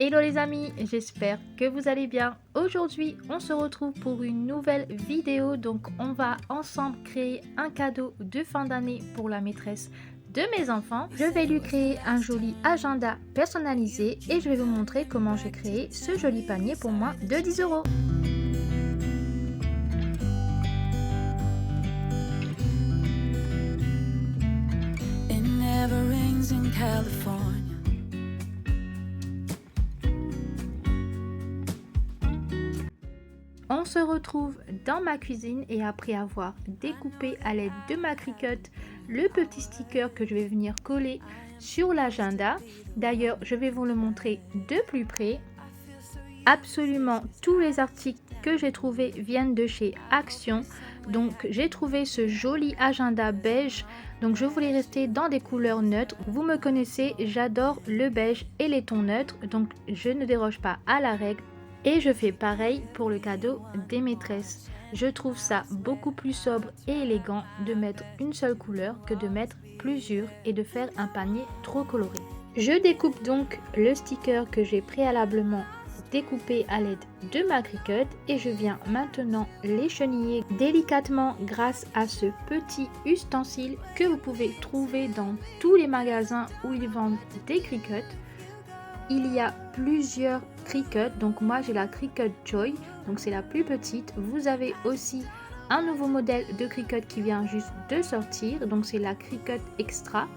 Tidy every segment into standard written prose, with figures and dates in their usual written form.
Hello les amis, j'espère que vous allez bien. Aujourd'hui, on se retrouve pour une nouvelle vidéo. Donc, on va ensemble créer un cadeau de fin d'année pour la maîtresse de mes enfants. Je vais lui créer un joli agenda personnalisé et je vais vous montrer comment j'ai créé ce joli panier pour moi de 10 €. It never rains in California. On se retrouve dans ma cuisine et après avoir découpé à l'aide de ma Cricut le petit sticker que je vais venir coller sur l'agenda. D'ailleurs, je vais vous le montrer de plus près. Absolument tous les articles que j'ai trouvés viennent de chez Action. Donc j'ai trouvé ce joli agenda beige. Donc je voulais rester dans des couleurs neutres. Vous me connaissez, j'adore le beige et les tons neutres. Donc je ne déroge pas à la règle. Et je fais pareil pour le cadeau des maîtresses. Je trouve ça beaucoup plus sobre et élégant de mettre une seule couleur que de mettre plusieurs et de faire un panier trop coloré. Je découpe donc le sticker que j'ai préalablement découpé à l'aide de ma Cricut et je viens maintenant les cheniller délicatement grâce à ce petit ustensile que vous pouvez trouver dans tous les magasins où ils vendent des Cricut. Il y a plusieurs Cricut, donc moi j'ai la Cricut Joy, donc c'est la plus petite. Vous avez aussi un nouveau modèle de Cricut qui vient juste de sortir, donc c'est la Cricut Extra,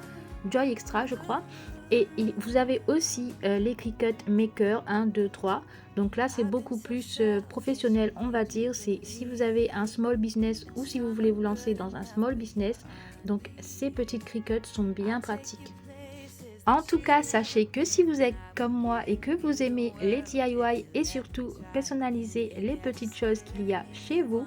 Joy Extra je crois. Et vous avez aussi les Cricut Maker 1, 2, 3. Donc là c'est beaucoup plus professionnel on va dire, c'est si vous avez un small business ou si vous voulez vous lancer dans un small business. Donc ces petites Cricut sont bien pratiques. En tout cas, sachez que si vous êtes comme moi et que vous aimez les DIY et surtout personnaliser les petites choses qu'il y a chez vous,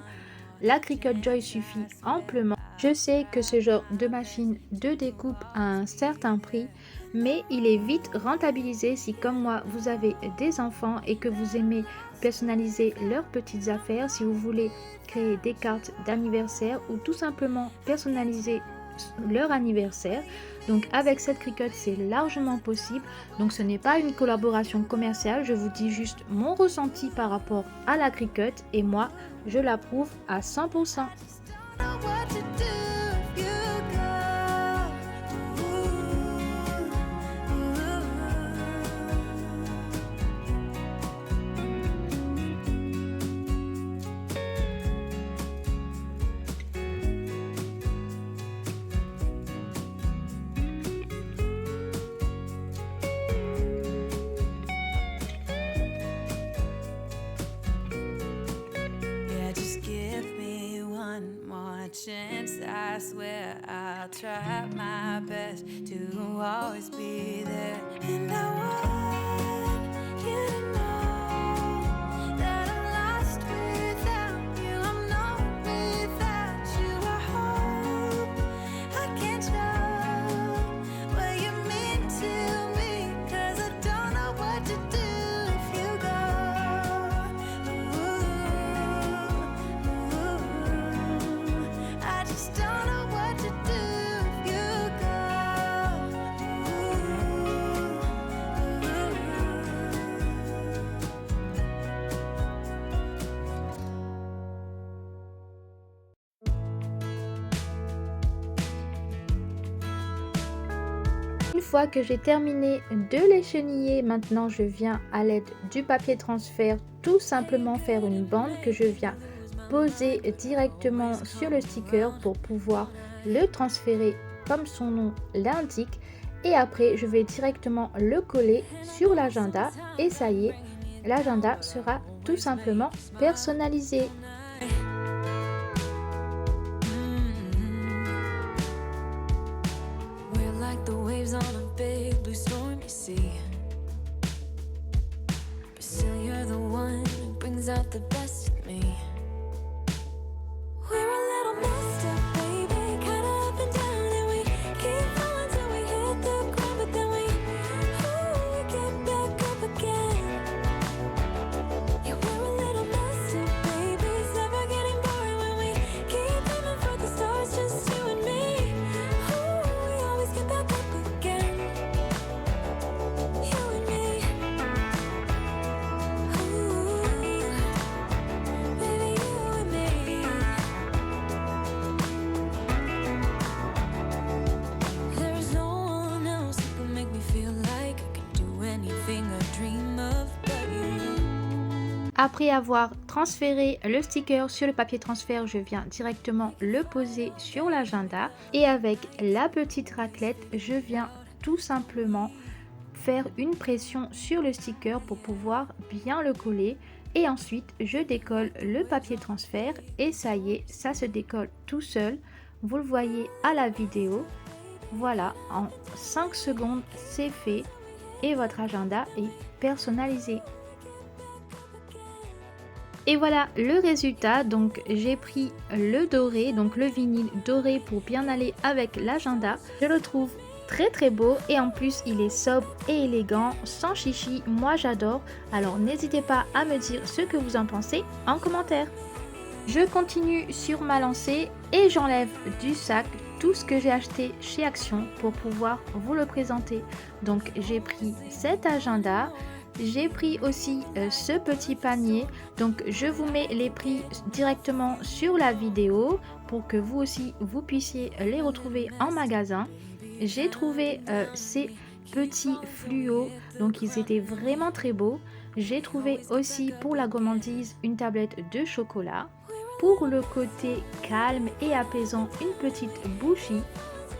la Cricut Joy suffit amplement. Je sais que ce genre de machine de découpe a un certain prix, mais il est vite rentabilisé si comme moi vous avez des enfants et que vous aimez personnaliser leurs petites affaires, si vous voulez créer des cartes d'anniversaire ou tout simplement personnaliser leur anniversaire. Donc avec cette Cricut c'est largement possible. Donc ce n'est pas une collaboration commerciale, je vous dis juste mon ressenti par rapport à la Cricut et moi je l'approuve à 100%. Chance, I swear I'll try my best to always be there. And I want you to know that I'm lost without you. I'm not without you. I hope I can show what you mean to me, 'cause I don't know what to do if you go. Une fois que j'ai terminé de les cheniller, maintenant je viens à l'aide du papier transfert tout simplement faire une bande que je viens poser directement sur le sticker pour pouvoir le transférer comme son nom l'indique. Et après je vais directement le coller sur l'agenda et ça y est, l'agenda sera tout simplement personnalisé. The waves on a big blue stormy sea, but still you're the one who brings out the best in me. We're a little messed up, baby, kinda up and down, and we keep falling till we hit the ground, but then we get back up again. Yeah, we're a little messed up, baby, it's never getting boring when we keep aiming for the stars, just you and me. We always get back up again. You and me. Après avoir transféré le sticker sur le papier transfert, je viens directement le poser sur l'agenda et avec la petite raclette, je viens tout simplement faire une pression sur le sticker pour pouvoir bien le coller et ensuite je décolle le papier transfert et ça y est, ça se décolle tout seul. Vous le voyez à la vidéo. Voilà, en 5 secondes, c'est fait et votre agenda est personnalisé. Et voilà le résultat. Donc j'ai pris le doré, donc le vinyle doré pour bien aller avec l'agenda. Je le trouve très beau et en plus il est sobre et élégant, sans chichi. Moi j'adore. Alors n'hésitez pas à me dire ce que vous en pensez en commentaire. Je continue sur ma lancée et j'enlève du sac tout ce que j'ai acheté chez Action pour pouvoir vous le présenter. Donc j'ai pris cet agenda. J'ai pris aussi ce petit panier, donc je vous mets les prix directement sur la vidéo pour que vous aussi vous puissiez les retrouver en magasin. J'ai trouvé ces petits fluos, donc ils étaient vraiment très beaux. J'ai trouvé aussi pour la gourmandise une tablette de chocolat. Pour le côté calme et apaisant, une petite bougie.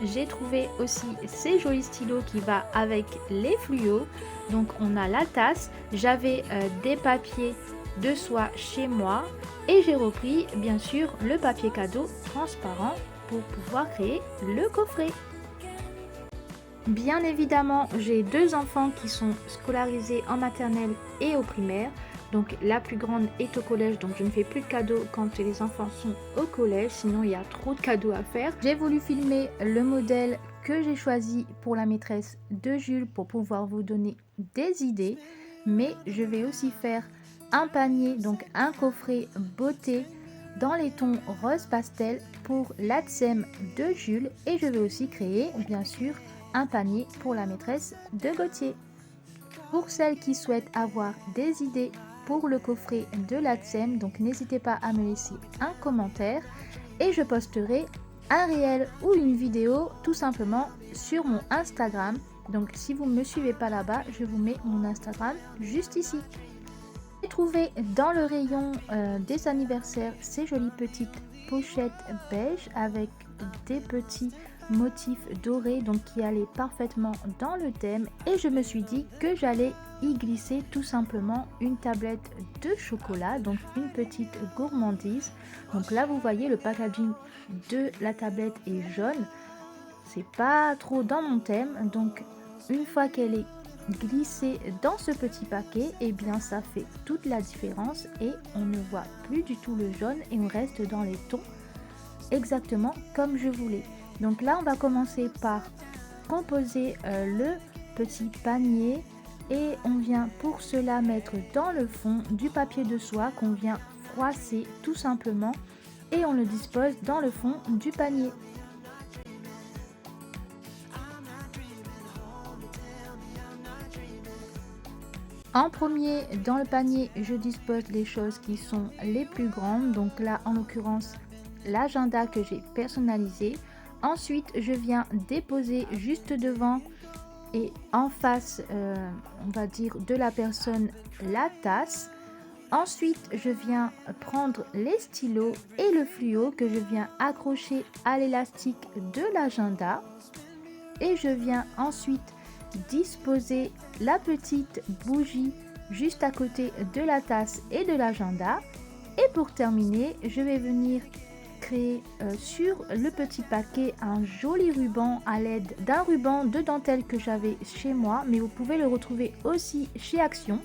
J'ai trouvé aussi ces jolis stylos qui va avec les fluos. Donc on a la tasse, j'avais des papiers de soie chez moi et j'ai repris bien sûr le papier cadeau transparent pour pouvoir créer le coffret. Bien évidemment, j'ai 2 enfants qui sont scolarisés en maternelle et au primaire. Donc la plus grande est au collège, donc je ne fais plus de cadeaux quand les enfants sont au collège, sinon il y a trop de cadeaux à faire. J'ai voulu filmer le modèle que j'ai choisi pour la maîtresse de Jules pour pouvoir vous donner des idées. Mais je vais aussi faire un panier, donc un coffret beauté dans les tons rose pastel pour l'ATSEM de Jules. Et je vais aussi créer bien sûr un panier pour la maîtresse de Gauthier. Pour celles qui souhaitent avoir des idées pour le coffret de l'ATSEM, donc n'hésitez pas à me laisser un commentaire et je posterai un réel ou une vidéo tout simplement sur mon Instagram. Donc si vous ne me suivez pas là-bas, je vous mets mon Instagram juste ici. J'ai trouvé dans le rayon des anniversaires ces jolies petites pochettes beige avec des petits motifs dorés, donc qui allaient parfaitement dans le thème, et je me suis dit que j'allais y glisser tout simplement une tablette de chocolat, donc une petite gourmandise. Donc là vous voyez le packaging de la tablette est jaune, c'est pas trop dans mon thème, donc une fois qu'elle est glissée dans ce petit paquet, et bien ça fait toute la différence et on ne voit plus du tout le jaune et on reste dans les tons exactement comme je voulais. Donc là on va commencer par composer le petit panier et on vient pour cela mettre dans le fond du papier de soie qu'on vient froisser tout simplement et on le dispose dans le fond du panier. En premier, dans le panier, je dispose les choses qui sont les plus grandes. Donc là, en l'occurrence, l'agenda que j'ai personnalisé. Ensuite, je viens déposer juste devant et en face, on va dire, de la personne, la tasse. Ensuite, je viens prendre les stylos et le fluo que je viens accrocher à l'élastique de l'agenda. Et je viens ensuite disposer la petite bougie juste à côté de la tasse et de l'agenda. Et pour terminer, je vais venir créer sur le petit paquet un joli ruban à l'aide d'un ruban de dentelle que j'avais chez moi, mais vous pouvez le retrouver aussi chez Action.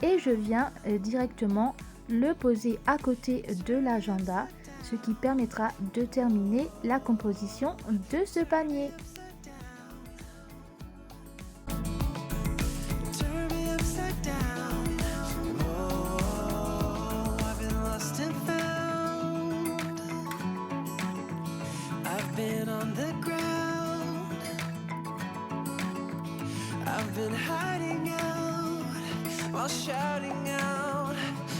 Et je viens directement le poser à côté de l'agenda, ce qui permettra de terminer la composition de ce panier. I've been hiding out while shouting out.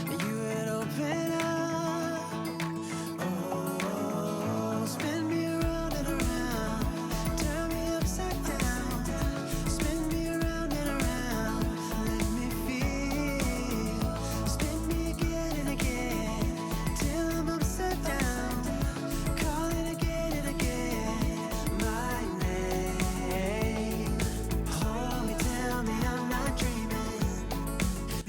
You had opened up. Oh, spin me around and around, turn me upside down. Spin me around and around, let me feel. Spin me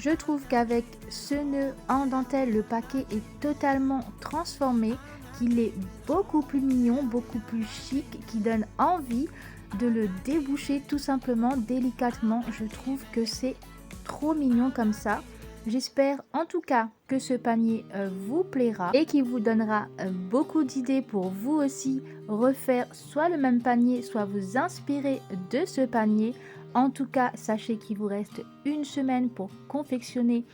Je trouve qu'avec ce nœud en dentelle, le paquet est totalement transformé, qu'il est beaucoup plus mignon, beaucoup plus chic, qui donne envie de le déboucher tout simplement délicatement. Je trouve que c'est trop mignon comme ça. J'espère en tout cas que ce panier vous plaira et qu'il vous donnera beaucoup d'idées pour vous aussi refaire soit le même panier, soit vous inspirer de ce panier. En tout cas, sachez qu'il vous reste une semaine pour confectionner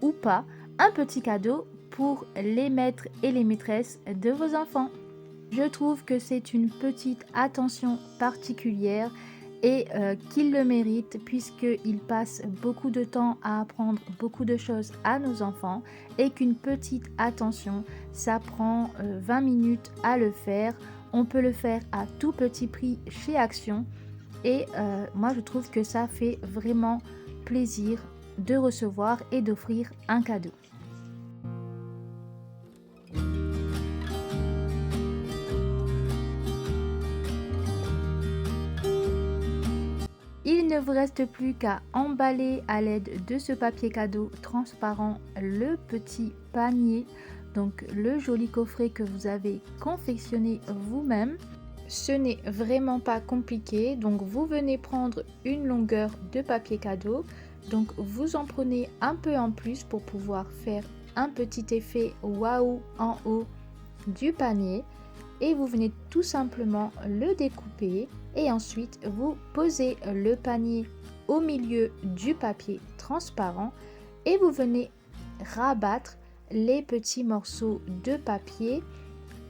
ou pas un petit cadeau pour les maîtres et les maîtresses de vos enfants. Je trouve que c'est une petite attention particulière et qu'il le mérite puisqu'il passe beaucoup de temps à apprendre beaucoup de choses à nos enfants et qu'une petite attention, ça prend 20 minutes à le faire. On peut le faire à tout petit prix chez Action et moi je trouve que ça fait vraiment plaisir de recevoir et d'offrir un cadeau. Il ne vous reste plus qu'à emballer à l'aide de ce papier cadeau transparent le petit panier, donc le joli coffret que vous avez confectionné vous-même. Ce n'est vraiment pas compliqué, donc vous venez prendre une longueur de papier cadeau, donc vous en prenez un peu en plus pour pouvoir faire un petit effet waouh en haut du panier. Et vous venez tout simplement le découper et ensuite vous posez le panier au milieu du papier transparent et vous venez rabattre les petits morceaux de papier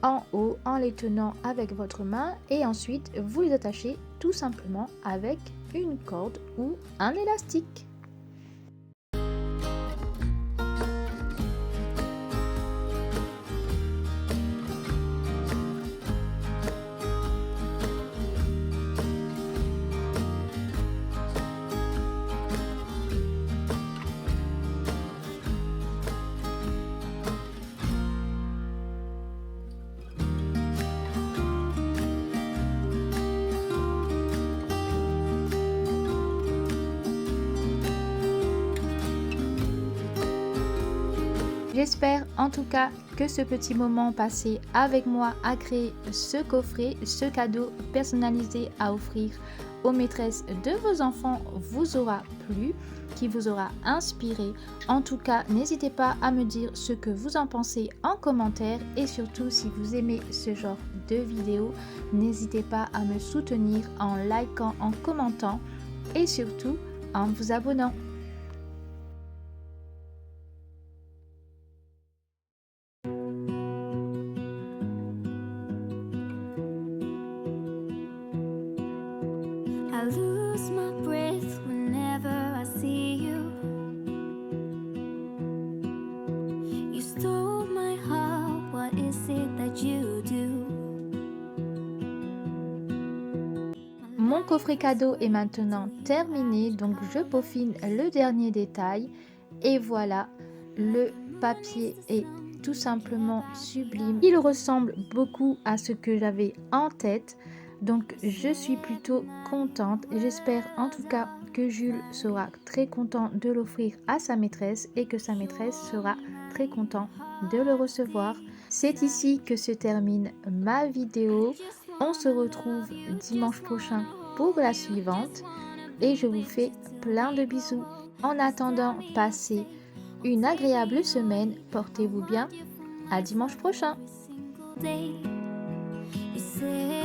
en haut en les tenant avec votre main et ensuite vous les attachez tout simplement avec une corde ou un élastique. J'espère en tout cas que ce petit moment passé avec moi à créer ce coffret, ce cadeau personnalisé à offrir aux maîtresses de vos enfants vous aura plu, qui vous aura inspiré. En tout cas, n'hésitez pas à me dire ce que vous en pensez en commentaire et surtout si vous aimez ce genre de vidéo, n'hésitez pas à me soutenir en likant, en commentant et surtout en vous abonnant. I lose my breath whenever I see you. You stole my heart, what is it that you do? Mon coffret cadeau est maintenant terminé, donc je peaufine le dernier détail et voilà, le papier est tout simplement sublime. Il ressemble beaucoup à ce que j'avais en tête. Donc je suis plutôt contente et j'espère en tout cas que Jules sera très content de l'offrir à sa maîtresse et que sa maîtresse sera très content de le recevoir. C'est ici que se termine ma vidéo. On se retrouve dimanche prochain pour la suivante et je vous fais plein de bisous. En attendant, passez une agréable semaine, portez-vous bien, à dimanche prochain. You say